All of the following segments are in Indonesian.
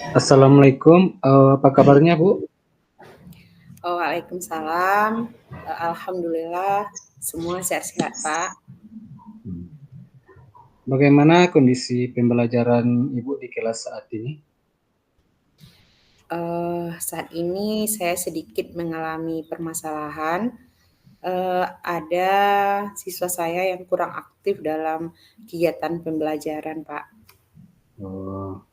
Assalamualaikum, apa kabarnya, Bu? Waalaikumsalam. Alhamdulillah semua sehat-sehat, Pak. Bagaimana kondisi pembelajaran Ibu di kelas saat ini? Saat ini saya sedikit mengalami permasalahan, ada siswa saya yang kurang aktif dalam kegiatan pembelajaran, Pak. Oh,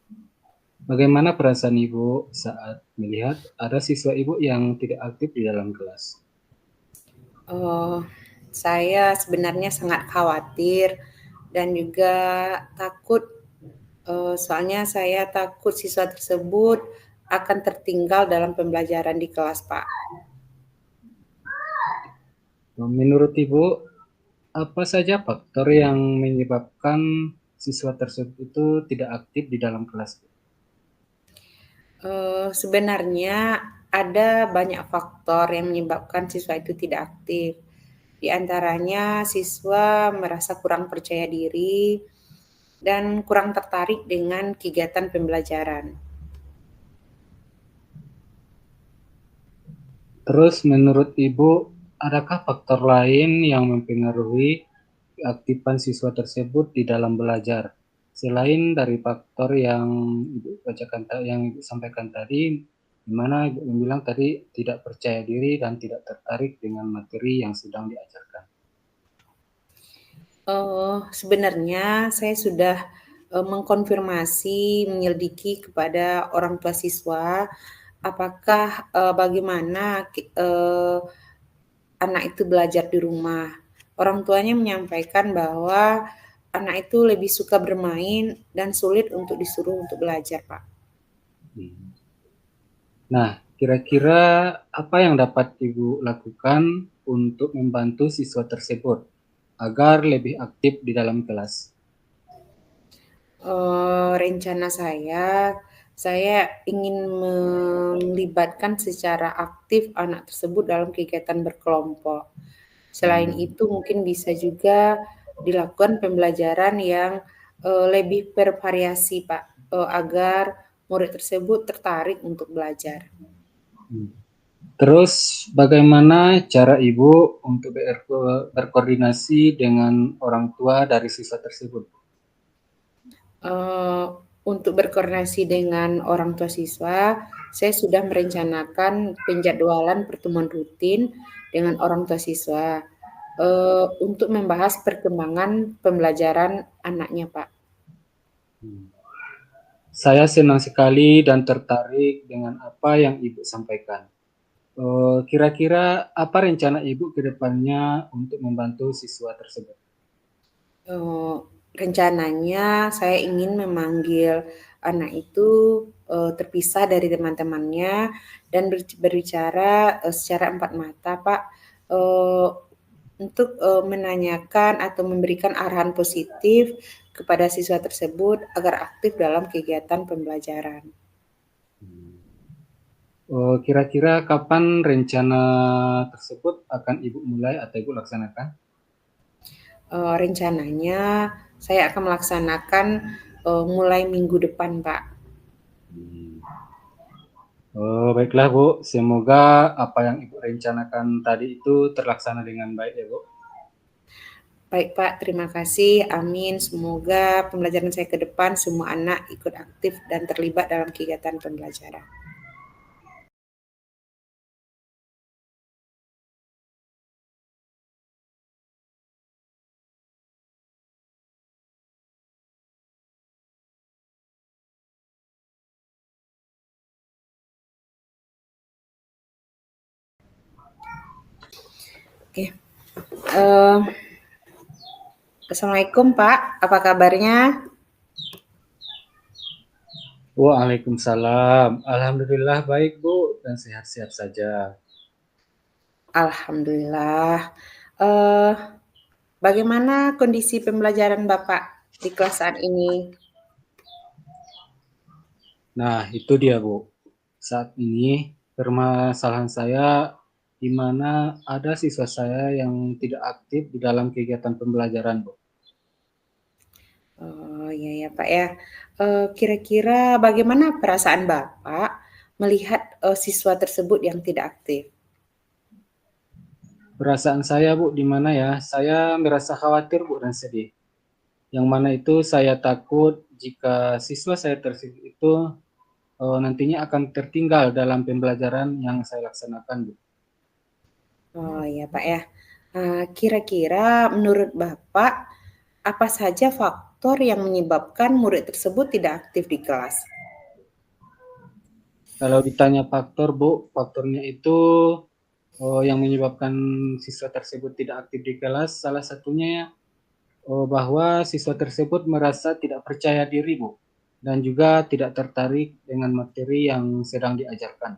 bagaimana perasaan Ibu saat melihat ada siswa Ibu yang tidak aktif di dalam kelas? Eee, saya sebenarnya sangat khawatir dan juga takut, soalnya saya takut siswa tersebut akan tertinggal dalam pembelajaran di kelas, Pak. Menurut Ibu, apa saja faktor yang menyebabkan siswa tersebut itu tidak aktif di dalam kelas? Sebenarnya ada banyak faktor yang menyebabkan siswa itu tidak aktif. Di antaranya siswa merasa kurang percaya diri dan kurang tertarik dengan kegiatan pembelajaran. Terus menurut Ibu, adakah faktor lain yang mempengaruhi keaktifan siswa tersebut di dalam belajar? Selain dari faktor yang Ibu bacakan yang Ibu sampaikan tadi, di mana Ibu bilang tadi tidak percaya diri dan tidak tertarik dengan materi yang sedang diajarkan. Sebenarnya saya sudah, mengkonfirmasi, menyelidiki kepada orang tua siswa, apakah, bagaimana anak itu belajar di rumah. Orang tuanya menyampaikan bahwa anak itu lebih suka bermain dan sulit untuk disuruh untuk belajar, Pak. Nah, kira-kira apa yang dapat Ibu lakukan untuk membantu siswa tersebut agar lebih aktif di dalam kelas? Rencana saya ingin melibatkan secara aktif anak tersebut dalam kegiatan berkelompok. Selain Hmm. itu mungkin bisa juga dilakukan pembelajaran yang, lebih bervariasi, Pak, agar murid tersebut tertarik untuk belajar. Hmm. Terus bagaimana cara Ibu untuk berkoordinasi dengan orang tua dari siswa tersebut? Eee, untuk berkoordinasi dengan orang tua siswa, saya sudah merencanakan penjadwalan pertemuan rutin dengan orang tua siswa, untuk membahas perkembangan pembelajaran anaknya, Pak. Saya senang sekali dan tertarik dengan apa yang Ibu sampaikan. Kira-kira apa rencana Ibu ke depannya untuk membantu siswa tersebut? Eee, Rencananya saya ingin memanggil anak itu, terpisah dari teman-temannya dan berbicara, secara empat mata, Pak, eee, untuk, menanyakan atau memberikan arahan positif kepada siswa tersebut agar aktif dalam kegiatan pembelajaran. Kira-kira kapan rencana tersebut akan Ibu mulai atau Ibu laksanakan? Rencananya saya akan melaksanakan, mulai minggu depan, Pak. Baiklah Bu, semoga apa yang Ibu rencanakan tadi itu terlaksana dengan baik ya Bu. Baik Pak, terima kasih. Amin. Semoga pembelajaran saya ke depan semua anak ikut aktif dan terlibat dalam kegiatan pembelajaran. Oke. Eh, Assalamualaikum Pak, apa kabarnya? Waalaikumsalam. Alhamdulillah baik Bu dan sehat-sehat saja. Alhamdulillah. Eh, Bagaimana kondisi pembelajaran Bapak di kelas saat ini? Nah, itu dia Bu. Saat ini permasalahan saya di mana ada siswa saya yang tidak aktif di dalam kegiatan pembelajaran Bu. Oh, iya ya, Pak, ya. Kira-kira bagaimana perasaan Bapak melihat, siswa tersebut yang tidak aktif? Perasaan saya Bu, di mana ya, saya merasa khawatir Bu dan sedih. Yang mana itu saya takut jika siswa saya tersebut itu nantinya akan tertinggal dalam pembelajaran yang saya laksanakan Bu. Oh, iya, Pak, ya. Kira-kira menurut Bapak, apa saja faktor yang menyebabkan murid tersebut tidak aktif di kelas? Kalau ditanya faktor Bu, faktornya itu yang menyebabkan siswa tersebut tidak aktif di kelas, salah satunya bahwa siswa tersebut merasa tidak percaya diri Bu, dan juga tidak tertarik dengan materi yang sedang diajarkan.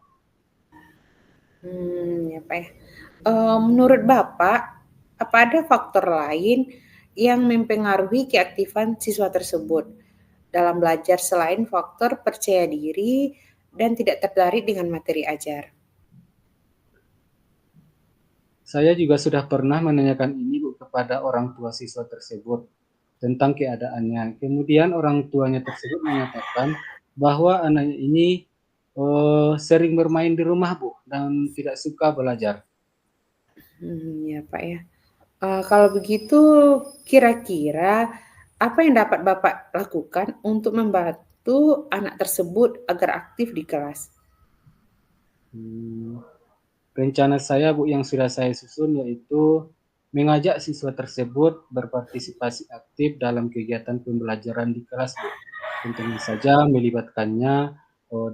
Ya, Pak, ya. Menurut Bapak, apa ada faktor lain yang mempengaruhi keaktifan siswa tersebut dalam belajar selain faktor percaya diri dan tidak tertarik dengan materi ajar? Saya juga sudah pernah menanyakan ini Bu kepada orang tua siswa tersebut tentang keadaannya. Kemudian orang tuanya tersebut menyatakan bahwa anaknya ini sering bermain di rumah Bu dan tidak suka belajar. Ya, Pak, ya. Kalau begitu kira-kira apa yang dapat Bapak lakukan untuk membantu anak tersebut agar aktif di kelas? Hmm, Rencana saya Bu yang sudah saya susun yaitu mengajak siswa tersebut berpartisipasi aktif dalam kegiatan pembelajaran di kelas Bu. Tentunya saja melibatkannya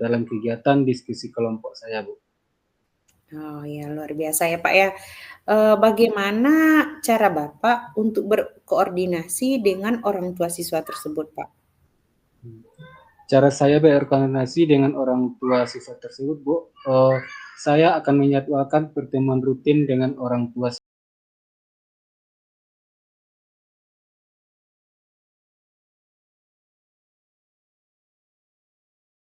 dalam kegiatan diskusi kelompok saya Bu. Oh ya, luar biasa ya, Pak, ya. Bagaimana cara Bapak untuk berkoordinasi dengan orang tua siswa tersebut, Pak? Cara saya berkoordinasi dengan orang tua siswa tersebut Bu, saya akan menjadwalkan pertemuan rutin dengan orang tua